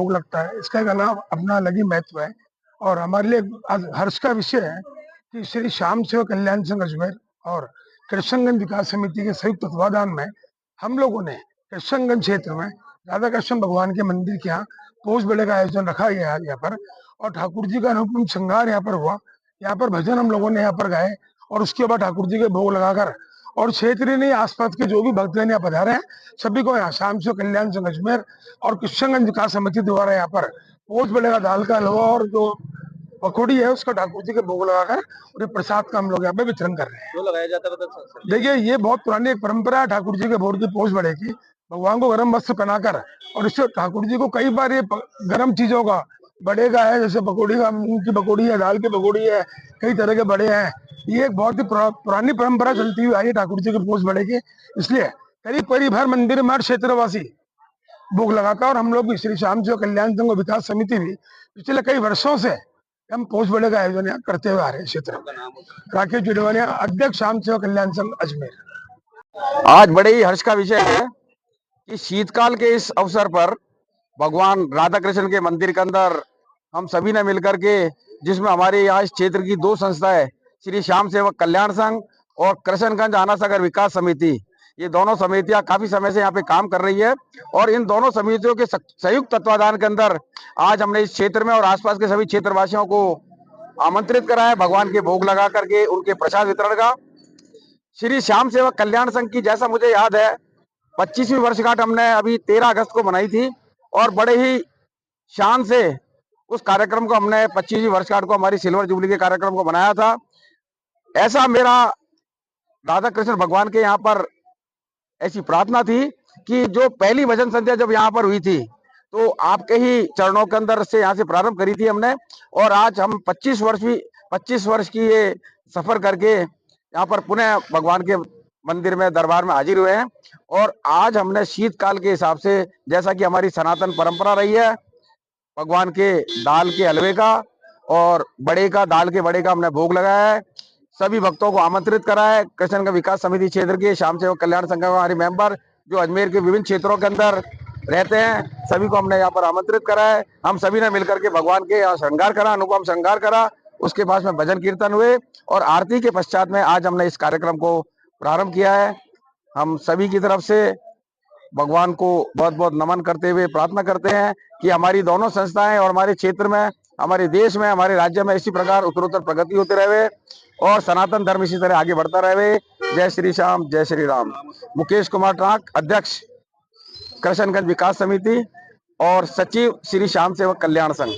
भोग लगता है, इसका एक अपना अलग ही महत्व है। और हमारे लिए आज हर्ष का विषय है कि श्री श्याम सेवक कल्याण संघ अजमेर और कृष्णगंज विकास समिति के संयुक्त तत्वाधान में हम लोगों ने कृष्णगंज क्षेत्र में राधा कृष्ण भगवान के मंदिर के यहाँ पोष बेड़े का आयोजन रखा गया यहाँ पर, और ठाकुर जी का अनुपम श्रृंगार यहाँ पर हुआ। यहाँ पर भजन हम लोगों ने यहाँ पर गाए और उसके बाद ठाकुर जी के भोग लगाकर, और क्षेत्रीय नहीं आसपास के जो भी भक्तजन यहाँ पधारे हैं सभी को यहाँ श्याम सेवक कल्याण संघ अजमेर और कृष्णगंज विकास समिति द्वारा यहाँ पर पोष बेड़े का दाल का हलवा और जो पकौड़ी है उसका ठाकुर जी के भोग लगाकर और ये प्रसाद का हम लोग यहाँ पे वितरण कर रहे हैं। जो लगाया जाता है देखिए, ये बहुत पुरानी एक परंपरा है ठाकुर जी के भोग की पोष बेड़े की। भगवान को गर्म वस्त्र पहनाकर, और इससे ठाकुर जी को कई बार ये गर्म चीजों का बड़े का है, जैसे पकौड़ी का, मूंग की पकौड़ी है, दाल की पकौड़ी है, कई तरह के बड़े हैं। ये एक बहुत ही पुरानी परंपरा चलती हुई आई है ठाकुर जी के पोष बेड़े की। इसलिए करीब करीब हर मंदिर में हर क्षेत्रवासी भोग लगाता है, और हम लोग भी श्री श्याम सेवक कल्याण संघ विकास समिति भी पिछले कई वर्षों से हम पोष बेड़े का आयोजन यहाँ करते हुए आ रहे हैं। क्षेत्र राकेश जुड़वानिया, अध्यक्ष श्याम सेवक कल्याण संघ अजमेर। आज बड़े ही हर्ष का विषय है कि शीतकाल के इस अवसर पर भगवान राधा कृष्ण के मंदिर के अंदर हम सभी ने मिलकर के, जिसमें हमारे यहाँ इस क्षेत्र की दो संस्थाएं श्री श्याम सेवक कल्याण संघ और कृष्णगंज आना सागर विकास समिति, ये दोनों समितियां काफी समय से यहाँ पे काम कर रही है, और इन दोनों समितियों के संयुक्त तत्वाधान के अंदर आज हमने इस क्षेत्र में और आसपास के सभी क्षेत्रवासियों को आमंत्रित करा है भगवान के भोग लगा करके उनके प्रसाद वितरण का। श्री श्याम सेवक कल्याण संघ की, जैसा मुझे याद है, 25वीं वर्षगांठ हमने अभी 13 अगस्त को मनाई थी, और बड़े ही शान से उस कार्यक्रम को हमने 25वीं वर्षगांठ को हमारी सिल्वर जुबली के कार्यक्रम को बनाया था। ऐसा मेरा राधा कृष्ण भगवान के यहाँ पर ऐसी प्रार्थना थी कि जो पहली भजन संध्या जब यहाँ पर हुई थी तो आपके ही चरणों के अंदर से यहाँ से प्रारंभ करी थी हमने, और आज हम 25 वर्ष की ये सफर करके यहाँ पर पुनः भगवान के मंदिर में दरबार में हाजिर हुए हैं। और आज हमने शीतकाल के हिसाब से, जैसा कि हमारी सनातन परंपरा रही है, भगवान के दाल के हलवे का और बड़े का, दाल के बड़े का हमने भोग लगाया है। सभी भक्तों को आमंत्रित करा है। कृष्णगंज विकास समिति क्षेत्र के श्याम सेवक कल्याण संघ हमारे मेंबर जो अजमेर के विभिन्न क्षेत्रों के अंदर रहते हैं, सभी को हमने यहाँ पर आमंत्रित करा है। हम सभी ने मिलकर के भगवान के यहाँ श्रृंगार करा, अनुपम श्रृंगार करा, उसके बाद में भजन कीर्तन हुए, और आरती के पश्चात में आज हमने इस कार्यक्रम को प्रारंभ किया है। हम सभी की तरफ से भगवान को बहुत बहुत नमन करते हुए प्रार्थना करते हैं कि हमारी दोनों संस्थाएं और हमारे क्षेत्र में, हमारे देश में, हमारे राज्य में इसी प्रकार उत्तरोत्तर प्रगति होती रहे और सनातन धर्म इसी तरह आगे बढ़ता रहे। जय श्री श्याम, जय श्री राम। मुकेश कुमार टाक, अध्यक्ष कृष्णगंज विकास समिति और सचिव श्री श्याम सेवक कल्याण संघ।